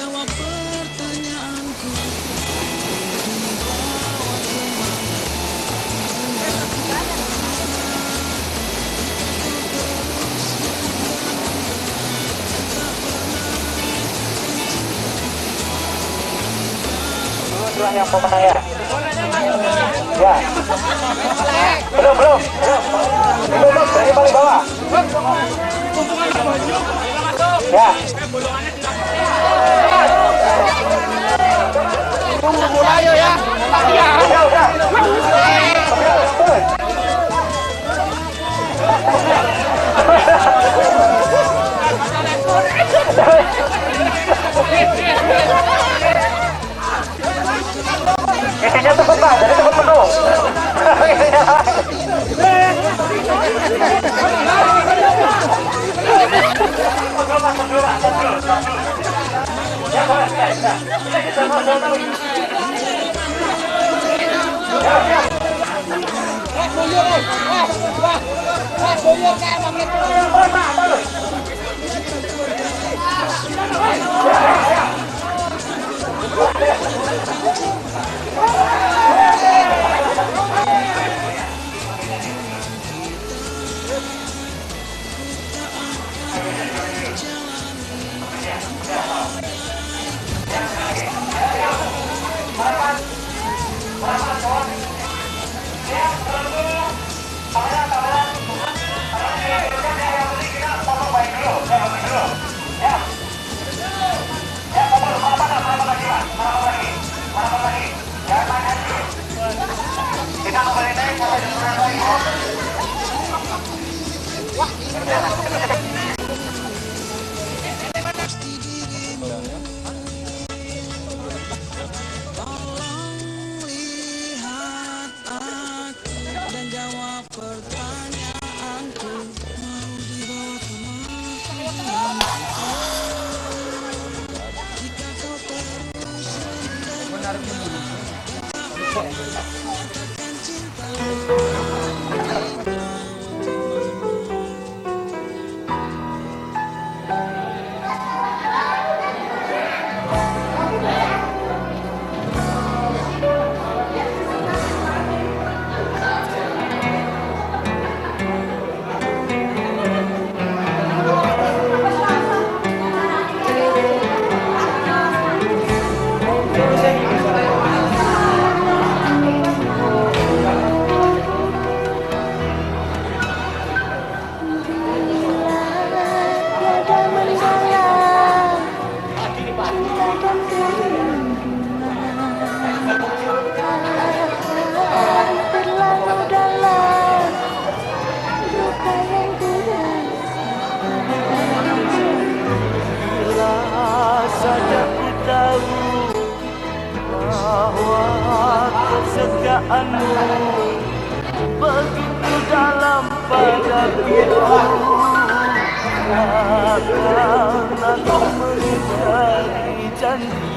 jawab pertanyaanku. Yang pemenang ya. Ya. Belum. Dari paling bawah. Ya. Mulai ya. Udah. Isinya cepet Pak, jadi cepet penuh. Tolong lihat aku dan jawab pertanyaanku. Mau dibawa kemana? Jika kau terus mengatakan cinta. Kesetiaanmu begitu dalam padaku, akan aku menjadi janji.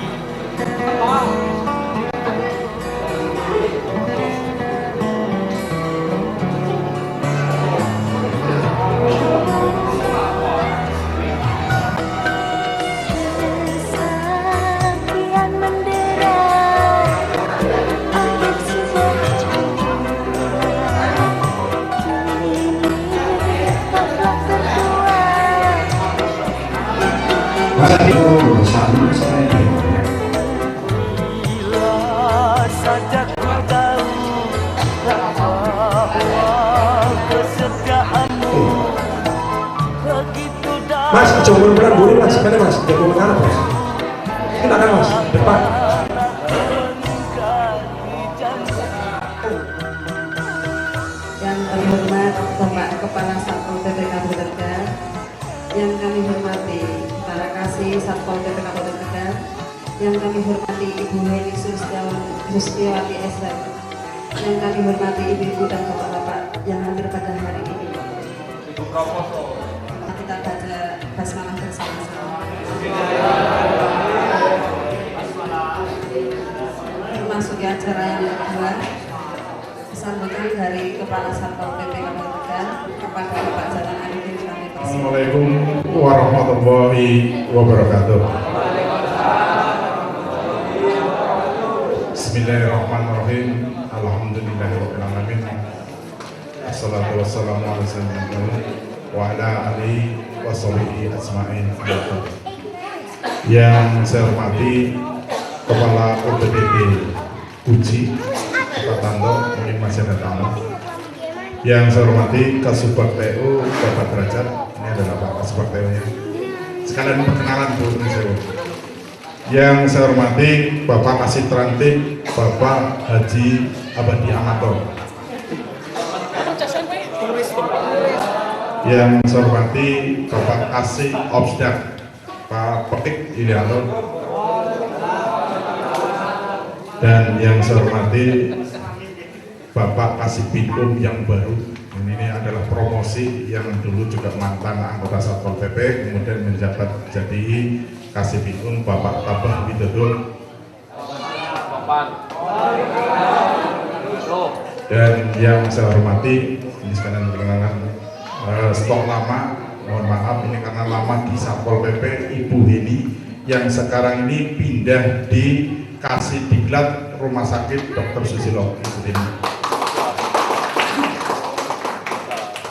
Bila saja ku tahu bahwa kesetiaanmu begitu dalam. Mas, coba berat dulu mas, mana mas? Jago mengarah mas. Silakan mas, depan. Yang terhormat Bapak Kepala Satpol PP Kabupaten Tegal, yang kami hormati para kasih Satpol PP Kabupaten Tegal, yang kami hormati Ibu Heni Sustiawati SM, yang kami hormati ibu-ibu dan bapak-bapak yang hadir pada hari ini. Kita baca basmalah bersama-sama. Memasuki acara yang kedua, sambutan dari Kepala Satpol PP Kabupaten Tegal kepada Bapak Jalan Arifin kami. Assalamualaikum warahmatullahi wabarakatuh. Bismillahirrahmanirrahim. Alhamdulillahirrahmanirrahim. Assalatu wassalamu ala sayyidina wa ala alihi wa sahbihi ajma'in. Yang saya hormati Kepala OPDP Uji Pak Tanto, mungkin masih ada tamu. Yang saya hormati Kasubag TU Bapak Derajat, ini adalah Pak Kasubag TU-nya. Sekalian perkenalan Bu Niseo. Yang saya hormati Bapak Kasih Trantik Bapak Haji Abadi Amato. Yang saya hormati Bapak Kasih Obsdak Pak Petik Ilianto. Dan yang saya hormati Bapak Kasih Binkum yang baru. Ini adalah promosi yang dulu juga mantan anggota Satpol PP, kemudian menjabat jadi Kasih Binkum Bapak Tabah Widodo. Dan yang saya hormati, ini sekalian perkenalan stok lama, mohon maaf ini karena lama di Satpol PP, Ibu Heni yang sekarang ini pindah di Kasih Diklat Rumah Sakit Dr. Susilo.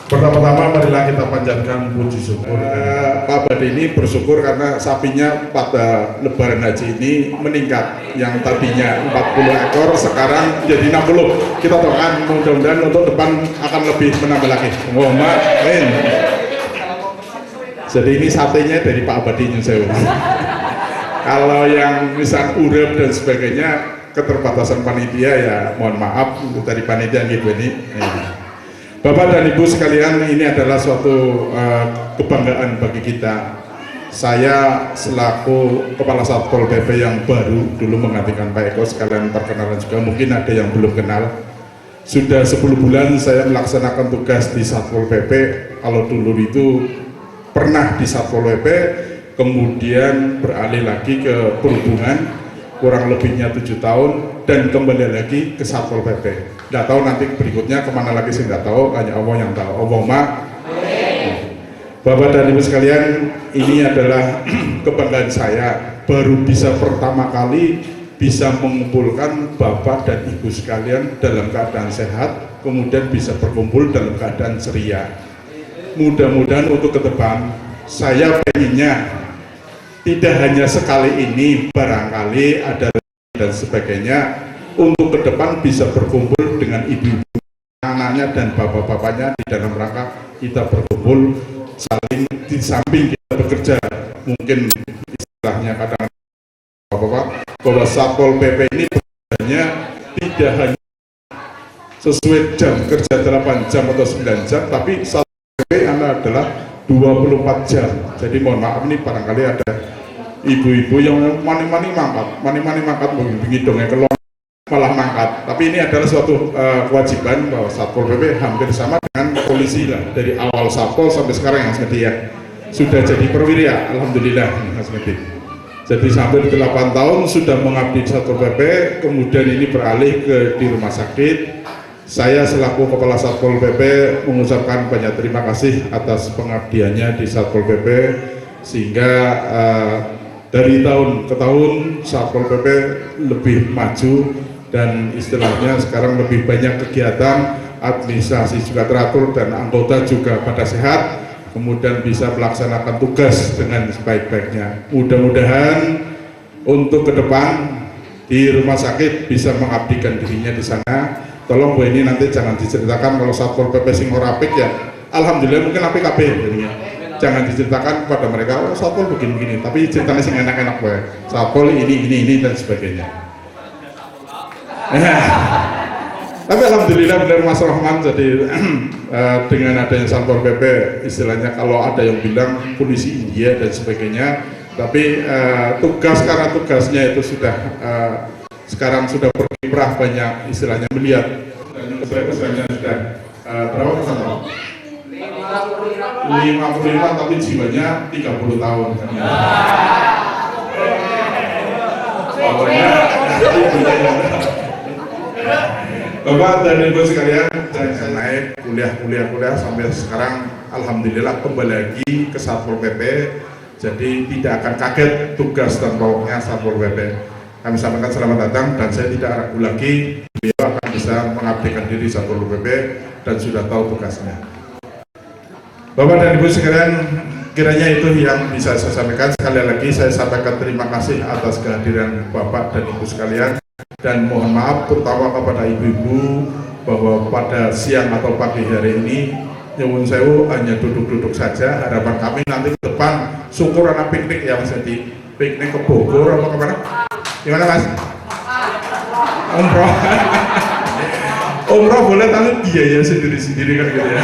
Pertama-tama marilah kita panjatkan puji syukur. Pak Badi ini bersyukur karena sapinya pada Lebaran Haji ini meningkat. Yang tadinya 40 ekor sekarang jadi 60. Kita doakan mudah-mudahan untuk depan akan lebih menambah lagi. Amin. Jadi ini satenya dari Pak Badi Nyusewu. Kalau yang misal urep dan sebagainya keterbatasan panitia ya mohon maaf untuk dari panitia gitu ini. Bapak dan Ibu sekalian, ini adalah suatu kebanggaan bagi kita. Saya selaku Kepala Satpol PP yang baru dulu menggantikan Pak Eko, sekalian perkenalan juga, mungkin ada yang belum kenal. Sudah 10 bulan saya melaksanakan tugas di Satpol PP. Kalau dulu itu pernah di Satpol PP, kemudian beralih lagi ke perhubungan, kurang lebihnya 7 tahun, dan kembali lagi ke Satpol PP. Nggak tahu nanti berikutnya kemana lagi saya nggak tahu, hanya Allah yang tahu. Allahumma. Bapak dan Ibu sekalian, ini adalah kebanggaan saya, baru bisa pertama kali bisa mengumpulkan Bapak dan Ibu sekalian dalam keadaan sehat, kemudian bisa berkumpul dalam keadaan ceria. Mudah-mudahan untuk ke depan, saya pengennya tidak hanya sekali ini, barangkali ada dan sebagainya, untuk ke depan bisa berkumpul dengan ibu-ibu, anaknya dan bapak-bapaknya di dalam rangka kita berkumpul saling di samping kita bekerja. Mungkin istilahnya kadang bapak-bapak bahwa Satpol PP ini bekerjanya tidak hanya sesuai jam kerja 8 jam atau 9 jam, tapi Satpol PP adalah 24 jam. Jadi mohon maaf ini barangkali ada ibu-ibu yang mani-mani mangkat begini dong ya, kalau malah mangkat. Tapi ini adalah suatu kewajiban bahwa Satpol PP hampir sama dengan polisi lah, dari awal Satpol sampai sekarang yang Smedi ya sudah jadi perwira, alhamdulillah Mas Smedi. Jadi sampai 8 tahun sudah mengabdi di Satpol PP, kemudian ini beralih ke di rumah sakit. Saya selaku Kepala Satpol PP mengucapkan banyak terima kasih atas pengabdiannya di Satpol PP, sehingga dari tahun ke tahun Satpol PP lebih maju dan istilahnya sekarang lebih banyak kegiatan, administrasi juga teratur dan anggota juga pada sehat, kemudian bisa melaksanakan tugas dengan sebaik-baiknya. Mudah-mudahan untuk ke depan di rumah sakit bisa mengabdikan dirinya di sana. Tolong Bu ini nanti jangan diceritakan kalau Satpol PP sing ora apik ya. Alhamdulillah mungkin apik kabeh jadinya. Jangan diceritakan kepada mereka, oh Satpol begini-begini, tapi ceritanya sing enak-enak gue. Satpol ini dan sebagainya. Tapi alhamdulillah benar Mas Rahman, jadi dengan adanya Satpol PP, istilahnya kalau ada yang bilang polisi India dan sebagainya, tapi karena tugasnya itu sudah sekarang sudah berkiprah banyak, istilahnya melihat kebesarannya sudah berapa persen? 55 tapi jiwanya 30 tahun. Pokoknya Bapak dan Ibu sekalian, saya naik kuliah sampai sekarang alhamdulillah kembali lagi ke Satpol PP. Jadi tidak akan kaget tugas dan pokoknya Satpol PP. kami sampaikan selamat datang, dan saya tidak ragu lagi beliau akan bisa mengabdikan diri Satpol PP dan sudah tahu tugasnya. Bapak dan Ibu sekalian, kiranya itu yang bisa saya sampaikan. Sekali lagi saya sampaikan terima kasih atas kehadiran Bapak dan Ibu sekalian, dan mohon maaf terutama kepada ibu-ibu bahwa pada siang atau pagi hari ini nyuwun sewu hanya duduk-duduk saja. Harapan kami nanti ke depan syukur anak piknik ya Mas Edi, piknik ke Bogor apa kemana? Gimana Mas? Umroh. Umroh boleh, tapi biaya sendiri-sendiri kan gitu ya.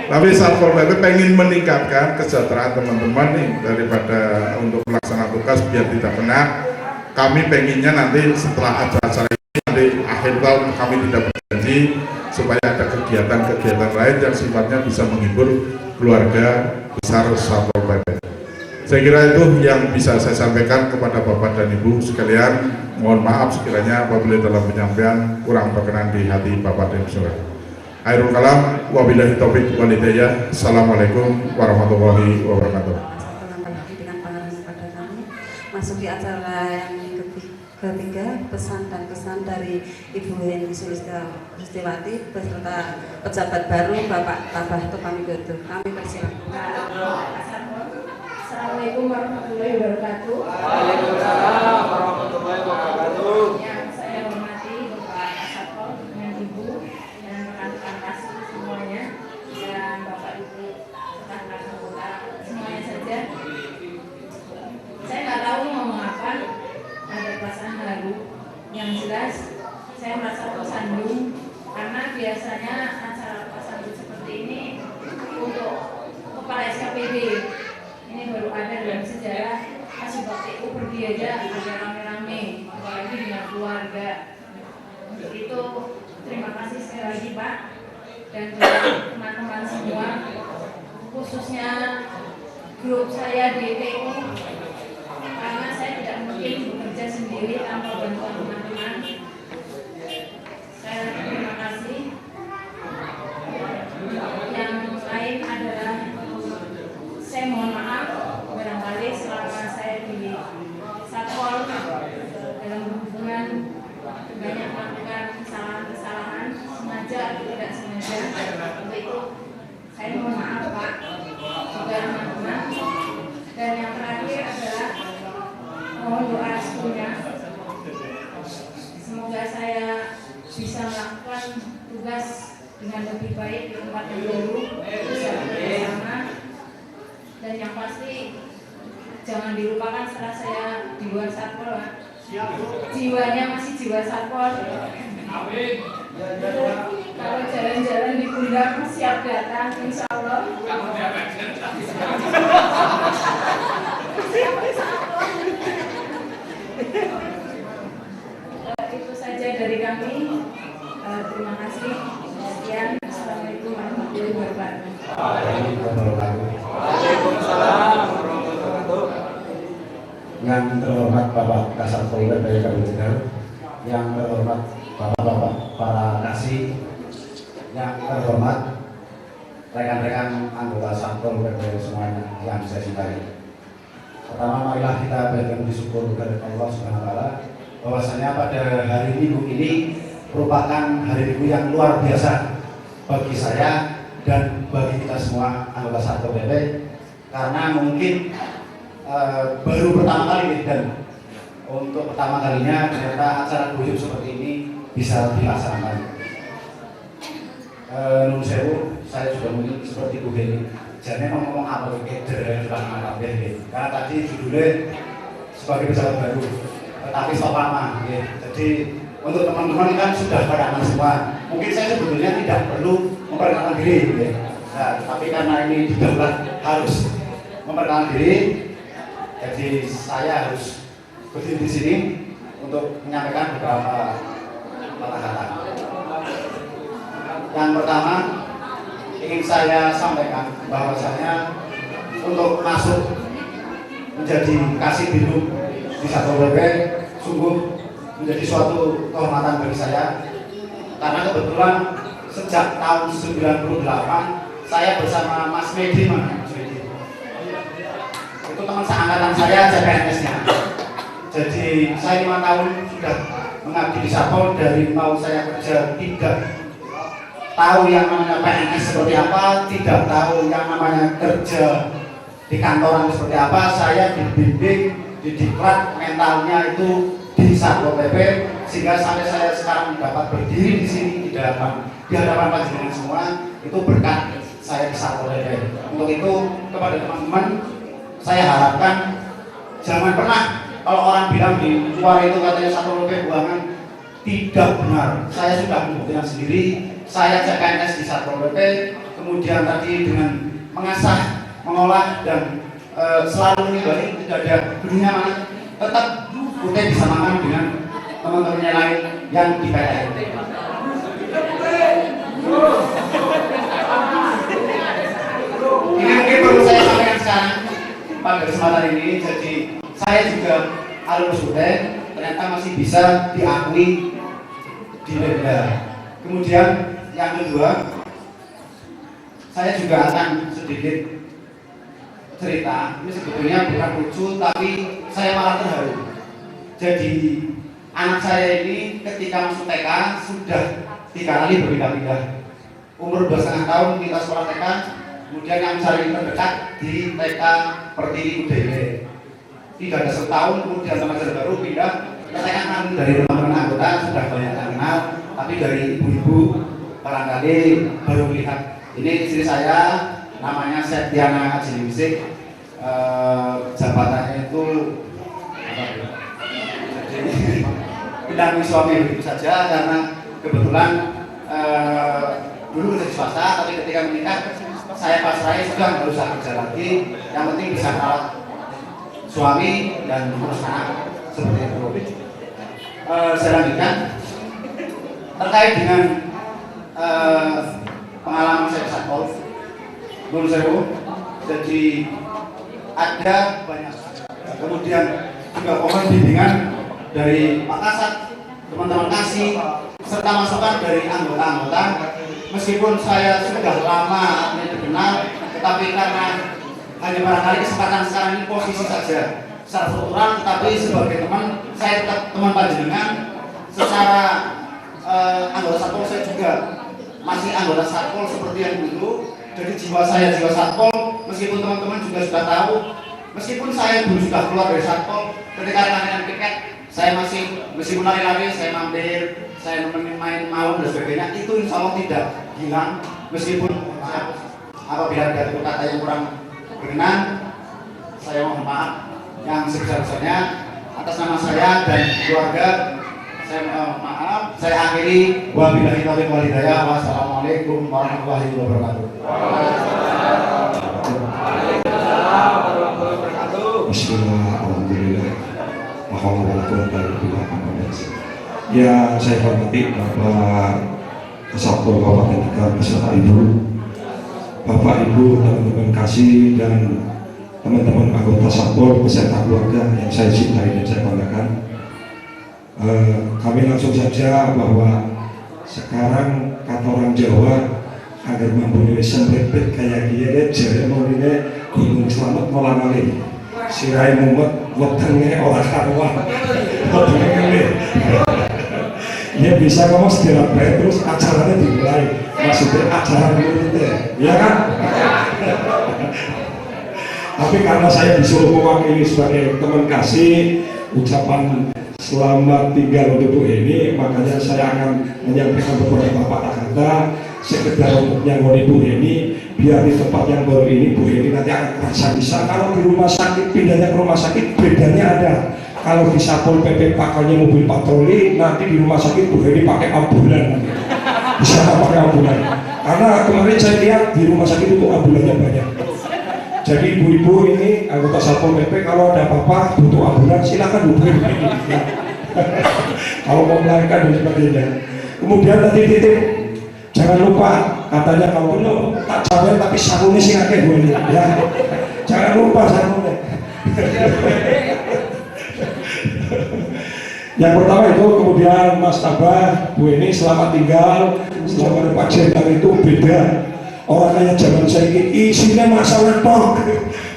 Tapi Satpol PP pengen meningkatkan kesejahteraan teman-teman nih, daripada untuk melaksanakan tugas biar tidak penat. Kami pengennya nanti setelah acara ini, nanti akhir tahun kami tidak berjanji supaya ada kegiatan-kegiatan lain yang sifatnya bisa menghibur keluarga besar Satpol PP. Saya kira itu yang bisa saya sampaikan kepada Bapak dan Ibu sekalian. Mohon maaf sekiranya apabila dalam penyampaian kurang berkenan di hati Bapak dan Ibu sekalian. Akhirul kalam, wabillahi taufiq wal hidayah. Assalamualaikum warahmatullahi wabarakatuh. Dengan pengarahan kepada kami masuk di acara yang ketiga, pesan dan kesan dari Ibu Heni Sulistiawati beserta pejabat baru Bapak Tabah Topamigodo. Kami persilakan. Assalamualaikum warahmatullahi wabarakatuh. Waalaikumsalam warahmatullahi wabarakatuh. Yang saya hormati Bapak Satpol dengan Ibu dan rekan-rekan kasih semuanya, dan Bapak Ibu rekan-rekan anggota semuanya saja. Saya nggak tahu mau apa, ada perasaan haru. Yang jelas saya merasa tersandung karena biasanya acara pasang seperti ini untuk kepala SKPD. Ini baru ada dalam sejarah Kasih Bakti pergi aja ada rame-rame, apalagi dengan keluarga. Untuk itu terima kasih sekali lagi Pak dan teman-teman semua, khususnya grup saya DPU, karena saya tidak mungkin bekerja sendiri tanpa bantuan teman-teman. Saya terima kasih. Yang lain adalah saya mohon maaf barangkali selama saya di Satpol dalam hubungan banyak melakukan kesalahan-kesalahan sengaja atau tidak sengaja. Untuk itu saya mohon maaf Pak juga teman-teman. Dan yang terakhir adalah mohon doa restunya. Semoga saya bisa melakukan tugas dengan lebih baik di tempat yang baru, bisa bersama. Dan yang pasti jangan dilupakan setelah saya di luar Satpol, jiwanya masih jiwa Satpol. Kalau jalan-jalan di Pundak siap datang, insya Allah. Itu saja dari kami. Terima kasih. Sekian. Assalamualaikum warahmatullahi wabarakatuh. Waalaikumsalam warahmatullahi wabarakatuh. Yang terhormat Bapak Kasatpol PP Kabupaten, yang terhormat Bapak-bapak para kasih, yang terhormat rekan-rekan anggota Satpol PP semuanya yang saya cintai. Pertama, marilah kita berikan syukur kepada Allah Subhanahu wa taala bahwasanya pada hari Minggu ini merupakan hari Minggu yang luar biasa bagi saya dan bagi kita semua anggota Satpol PP, karena mungkin baru pertama kali dan untuk pertama kalinya ternyata acara guyup seperti ini bisa dilaksanakan. Nun sewu, saya juga mungkin seperti Bu Heni. Jadi ngomong apa keder sudah mantap ya. Karena tadi judulnya sebagai pejabat baru, tapi stop lama. Ya. Jadi untuk teman-teman kan sudah pada aman semua. Mungkin saya sebetulnya tidak perlu memperkenalkan diri. Ya. Nah, tapi karena ini didaulat harus memperkenalkan diri, jadi saya harus berdiri di sini untuk menyampaikan beberapa kata-kata. Yang pertama ingin saya sampaikan bahwasanya untuk masuk menjadi kasih hidup di Satpol PP sungguh menjadi suatu kehormatan bagi saya, karena kebetulan sejak tahun 98 saya bersama Mas Medi, itu teman seangkatan saya CPNS-nya. Jadi saya 5 tahun sudah mengabdi di Satpol. Dari mau saya kerja tidak tahu yang namanya PNS seperti apa, tidak tahu yang namanya kerja di kantoran seperti apa. Saya dibimbing, didiklat mentalnya itu di Satpol PP, sehingga sampai saya sekarang dapat berdiri di sini di hadapan panjenengan semua itu berkat saya di Satpol PP. Untuk itu kepada teman-teman saya harapkan jangan pernah kalau orang bilang di luar itu katanya Satpol PP buangan, tidak benar. Saya sudah membuktikan sendiri. Saya CPNS di Satpol PP, kemudian tadi dengan mengasah, mengolah dan selalu mengimbangi, tidak ada dunia mana tetap Ute bisa makan dengan teman-temannya lain yang di PTN. Ini mungkin perlu saya sampaikan sekarang pada kesempatan ini. Jadi saya juga alumnus Ute, ternyata masih bisa diakui di negara. Kemudian yang kedua, saya juga akan sedikit cerita. Ini sebetulnya bukan lucu, tapi saya malah terharu. Jadi anak saya ini ketika masuk TK sudah 3 kali berpindah-pindah. Umur 2,5 tahun kita sekolah TK, kemudian yang paling terdekat di TK Pertiwi UDW. Tidak ada setahun, kemudian teman baru pindah ke TK kan dari teman-teman anggota sudah banyak yang kenal, tapi dari ibu-ibu barangkali baru melihat. Ini istri saya, namanya Septiana Ajiningsih, jabatannya itu apa ya? Jadi pendamping suami begitu saja, karena kebetulan dulu kerja swasta, tapi ketika menikah saya pasrahnya sudah nggak usah kerja lagi, yang penting bisa merawat suami dan ngurus anak seperti itu. Saya lanjutkan terkait dengan pengalaman saya di Satpol. Menurut saya, jadi ada banyak, kemudian juga mohon bimbingan dari Pak Kasat, teman-teman Kasih, serta masukan dari anggota-anggota. Meskipun saya sudah lama dikenal, tetapi karena hanya barangkali kesempatan sekarang ini posisi saja secara struktural, tetapi sebagai teman saya tetap teman panjenengan. Secara anggota Satpol saya juga masih anggota Satpol seperti yang dulu. Jadi jiwa saya jiwa Satpol, meskipun teman-teman juga sudah tahu, meskipun saya dulu sudah keluar dari Satpol, ketika latihan piket saya masih, meskipun lari-lari saya mampir, saya nemenin main malam dan sebagainya, itu insya Allah tidak hilang. Meskipun apabila ada kata yang kurang berkenan, saya mohon maaf yang sebesar-besarnya atas nama saya dan keluarga. Saya mohon maaf. Saya akhiri wabillahi taufiq wal hidayah. Wassalamualaikum warahmatullahi wabarakatuh. Bismillahirrahmanirrahim. Ya, saya hormati Bapak Satpol Kabupaten Tegal beserta Ibu, Bapak Ibu, teman-teman Kasih dan teman-teman anggota Satpol beserta keluarga yang saya cintai dan saya banggakan. Kami langsung saja bahwa sekarang kata orang Jawa agar mempunyai sempit kayak dia jadi mau ini gunung selamat malah ngalih sirai mumet wetenge ora karuan wetenge ya bisa ngomong setiap baik terus acaranya dimulai, maksudnya acara dulu ya kan. Tapi karena saya disuruh mewakili sebagai teman Kasih ucapan selamat tinggal untuk Bu ini, makanya saya akan menyampaikan beberapa kata-kata sekedar untuk nyangoni Bu ini, biar di tempat yang baru ini Bu ini nanti akan terasa bisa. Kalau di rumah sakit, pindahnya ke rumah sakit bedanya ada. Kalau di Satpol PP pakainya mobil patroli, nanti di rumah sakit Bu ini pakai ambulan, bisa pakai ambulan. Karena kemarin saya lihat di rumah sakit itu ambulannya banyak. Jadi ibu-ibu ini anggota Satpol PP kalau ada apa-apa butuh ambulan silakan hubungi ini. Ya. Kalau mau melahirkan dan sebagainya. Kemudian tadi titip jangan lupa katanya kalau lo tak cabai tapi sarungnya sih kakek gue ini. Ya. Jangan lupa sarungnya. Yang pertama itu kemudian Mas Tabah, Bu ini selamat tinggal, selamat Pak Jenderal itu beda. Orang kayak zaman saya ini isinya masalah tok,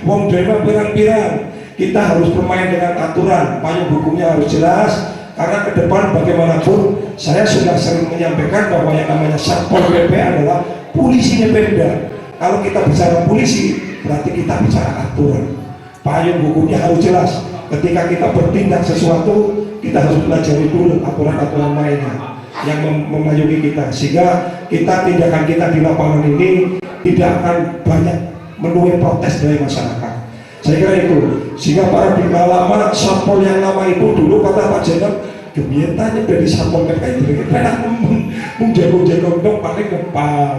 wong demo pirang-pirang. kita harus bermain dengan aturan, payung hukumnya harus jelas. Karena ke depan bagaimanapun saya sudah sering menyampaikan bahwa yang namanya Satpol PP adalah polisinya Pemda. Kalau kita bicara polisi berarti kita bicara aturan, payung hukumnya harus jelas. Ketika kita bertindak sesuatu kita harus pelajari dulu aturan-aturan mainnya yang memayungi kita, sehingga tindakan kita di lapangan ini tidak akan banyak menuai protes dari masyarakat. Saya kira itu, sehingga para bintang lama, Satpol yang lama itu dulu kata Pak Jenderal, kebiatannya dari Satpol PP itu enak menjago-jago dong paling depan,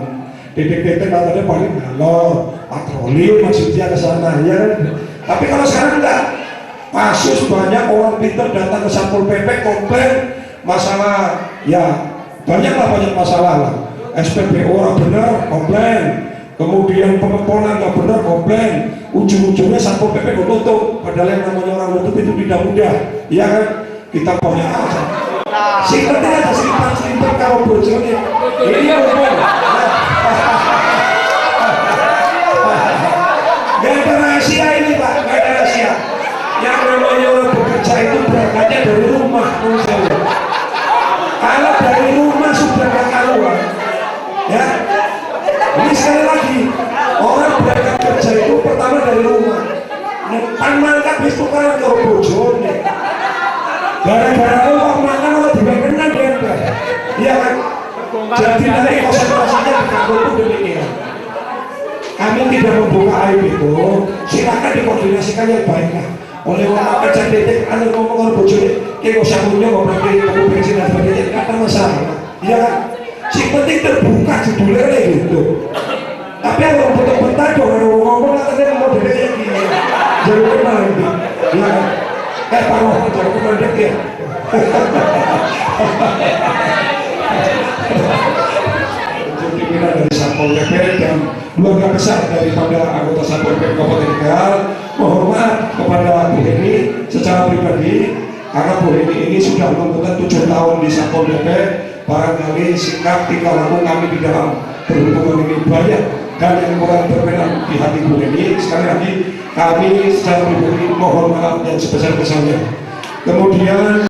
dedek-dedek katanya paling ngalor, patroli maksudnya ke sana, ya kan? Tapi kalau sekarang enggak, kasus banyak orang pintar datang ke Satpol PP komplain masalah, ya banyak masalah lah, SPBU orang benar komplain, kemudian pengemponan nggak benar komplain, ujung-ujungnya Satpol PP tutup, padahal yang namanya orang tutup itu tidak mudah, ya kan? Kita banyak aja singkatnya aja, singkat kalau bocornya ini ngomong gak ada rahasia ini Pak, gak ada rahasia. Yang namanya orang bekerja itu berangkatnya dari rumah. Kalau dari rumah sudah gak karuan, ya. Ini sekali lagi, orang berangkat kerja itu pertama dari rumah. Pan mangkat bis tukaran ke bojone. Gara-gara uang makan kalau dibekenkan dia, iya kan? Jadi nanti konsentrasinya di kantor itu demikian. Kami tidak membuka aib itu, silakan dikoordinasikan yang baik lah. Oleh orang kerja detik, anda ngomong orang bojone, kayak usah punya ngomong kamu bensin dan sebagainya, tidak ada masalah. Iya kan? Si penting terbuka judulnya kayak gitu. Tapi kalau bentar-bentar dong, ngomong katanya mau dede kayak gini, jadi kenal ini. Iya kan? Pak Roh, jadi kenal dek ya. Pimpinan dari Satpol PP dan keluarga besar daripada anggota Satpol PP Kabupaten Tegal, mohon maaf kepada Bu Heni secara pribadi, karena Bu Heni ini sudah mengumpulkan 7 tahun di Satpol PP, barangkali sikap tingkah laku kami di dalam berhubungan ini banyak dan yang kurang berkenan di hati Bu Heni. Sekali lagi kami secara pribadi mohon maaf yang sebesar-besarnya. Kemudian